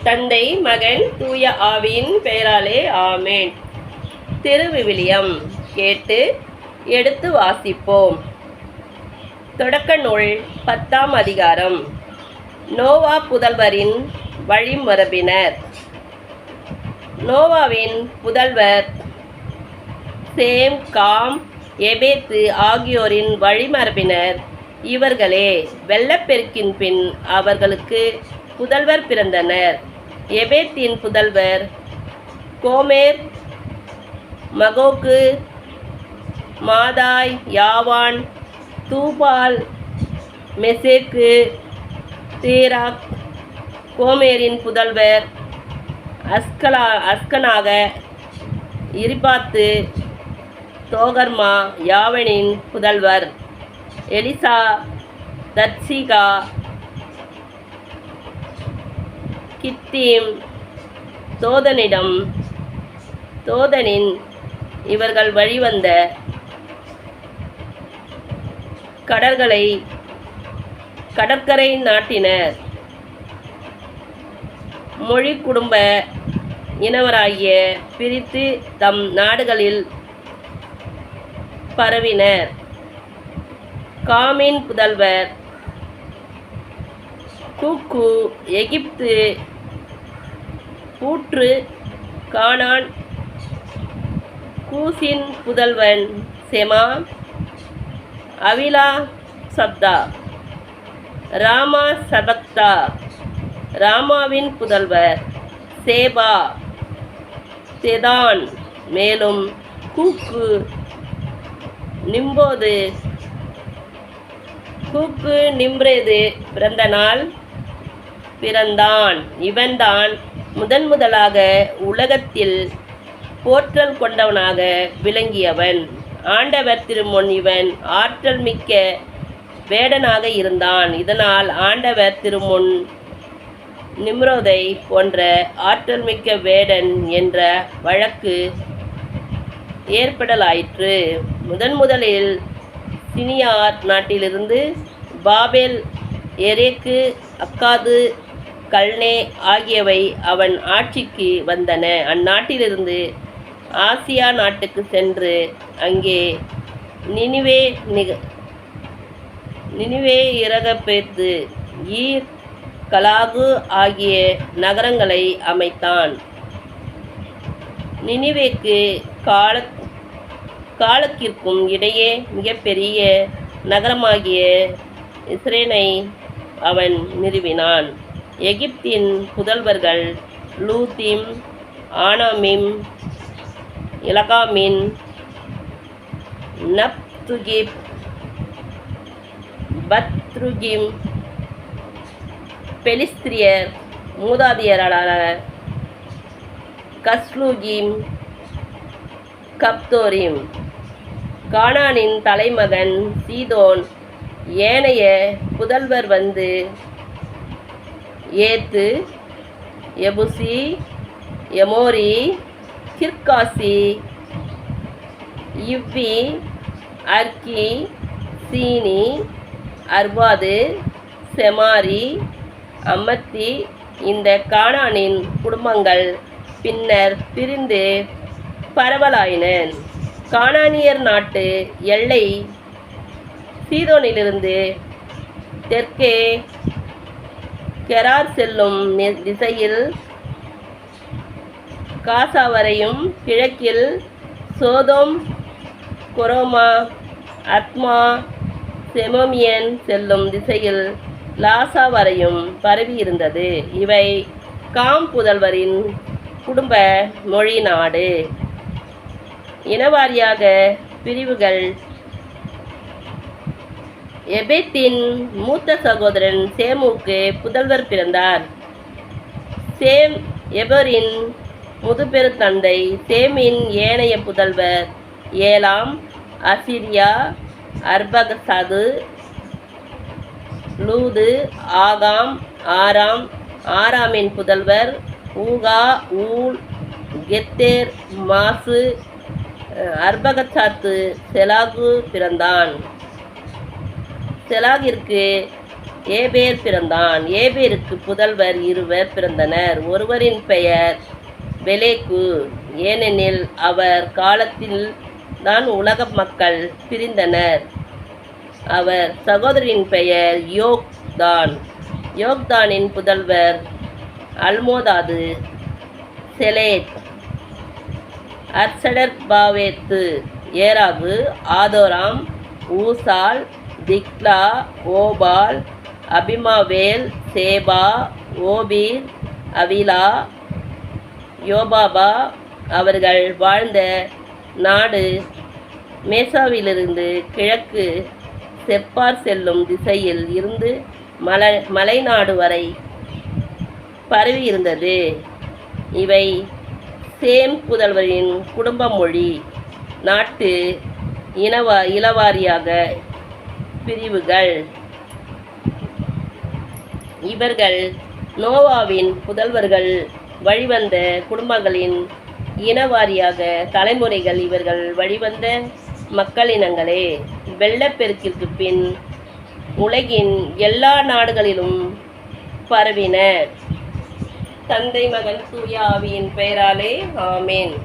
தந்தை மகன் தூய ஆவியின் பெயராலே ஆமேன். திருவிவிலியம் கேட்டு எடுத்து வாசிப்போம். தொடக்க நூல் 10ஆம் அதிகாரம். நோவா புதல்வரின் வழிமரபினர். நோவாவின் புதல்வர் சேம், காம், எபேத்து ஆகியோரின் வழிமரபினர் இவர்களே. வெள்ளப்பெருக்கின் பின் அவர்களுக்கு புதல்வர் பிறந்தனர். எபேத்தின் புதல்வர் கோமேர், மகோக்கு, மாதாய், யாவான், தூபால், மெசேக்கு, தேராக். கோமேரின் புதல்வர் அஸ்கனாக, இரிபாத்து, தோகர்மா. யாவனின் புதல்வர் எலிசா, தர்சிகா, கித்தீம், தோதனின் இவர்கள் வழிவந்த கடற்கரை நாட்டினர். மொழி குடும்ப இனவராகிய பிரித்து தம் நாடுகளில் பரவினர். காமின் புதல்வர் கூக்கு, எகிப்து, பூற்று, கானான். கூசின் புதல்வன் செமா, அவிலா, சப்தா, ராமா, சபக்தா. ராமாவின் புதல்வர் சேபா, தெதான். மேலும் கூக்கு நிம்ரேது பிறந்த நாள் பிறந்தான். இவன்தான் முதலாக உலகத்தில் போற்றல் கொண்டவனாக விளங்கியவன். ஆண்டவர் திருமுன் இவன் ஆற்றல் மிக்க வேடனாக இருந்தான். இதனால் ஆண்டவர் திருமுன் நிம்ரோதை போன்ற ஆற்றல் மிக்க வேடன் என்ற வழக்கு ஏற்படலாயிற்று. முதலில் சினியார் நாட்டிலிருந்து பாபேல், எரேக்கு, அக்காது, கல்னே ஆகியவை அவன் ஆட்சிக்கு வந்தன. அந்நாட்டிலிருந்து ஆசியா நாட்டுக்கு சென்று அங்கே நினிவே, இரகபேத்து, ஈர், கலாகு ஆகிய நகரங்களை அமைத்தான். நினிவேக்கு காலக்கிற்கும் இடையே மிகப்பெரிய நகரமாகிய இஸ்ரேனை அவன் நிறுவினான். எகிப்தின் புதல்வர்கள் லூத்தீம், ஆனாமிம், இலகாமின், நப்துகிப், பத்ருகிம். பெலிஸ்திரியர் மூதாதியரான கஸ்லூகிம், கப்தோரிம். கானானின் தலைமகன் சீதோன். ஏனைய புதல்வர் வந்து ஏத்து, எபுசி, எமோரி, கிர்காசி, இவ்வி, அர்கி, சீனி, அர்வாது, செமாரி, அம்மத்தி. இந்த கானானின் குடும்பங்கள் பின்னர் பிரிந்து பரவலாயின. கானானியர் நாட்டு எல்லை சீதோனிலிருந்து தெற்கே கெரார் செல்லும் திசையில் காசா வரையும், கிழக்கில் சோதோம், கொரோமா, அத்மா, செமோமியன் செல்லும் திசையில் லாசா வரையும் பரவியிருந்தது. இவை காம் புதல்வரின் குடும்ப மொழி நாடு. இனவாரியாக பிரிவுகள். எபேத்தின் மூத்த சகோதரன் சேமுக்கு புதல்வர் பிறந்தார். சேம் எபரின் முதுபெரு தந்தை. சேமின் ஏனைய புதல்வர் ஏலாம், அசிரியா, அர்பகசாது, லூது, ஆகாம், ஆராம். ஆராமின் புதல்வர் ஊகா, ஊல், கெத்தேர், மாசு. அர்பகசாத்து செலாகு பிறந்தான். செலாகிற்கு ஏபேர் பிறந்தான். ஏபேருக்கு புதல்வர் இருவர் பிறந்தனர். ஒருவரின் பெயர் பெலேகு, ஏனெனில் அவர் காலத்தில் தான் உலக மக்கள் பிரிந்தனர். அவர் சகோதரின் பெயர் யோக்தான். யோக்தானின் புதல்வர் அல்மோதாது, செலேத், அர்சடர்பாவேத்து, ஏராகு, ஆதோராம், ஊசால், திக்லா, ஓபால், அபிமாவேல், சேபா, ஓபீர், அவிலா, யோபாபா. அவர்கள் வாழ்ந்த நாடு மேசாவிலிருந்து கிழக்கு செப்பார் செல்லும் திசையில் இருந்து மலைநாடு வரை பரவியிருந்தது. இவை சேம் புதல்வரின் குடும்ப மொழி. நாட்டு இளவாரியாக பிரிவுகள். இவர்கள் நோவாவின் புதல்வர்கள். வழிவந்த குடும்பங்களின் இனவாரியாக தலைமுறைகள் இவர்கள் வழிவந்த மக்களினங்களே. வெள்ளப்பெருக்கிற்கு பின் உலகின் எல்லா நாடுகளிலும் பரவினர். தந்தை மகன் தூய ஆவியின் பெயராலே ஆமேன்.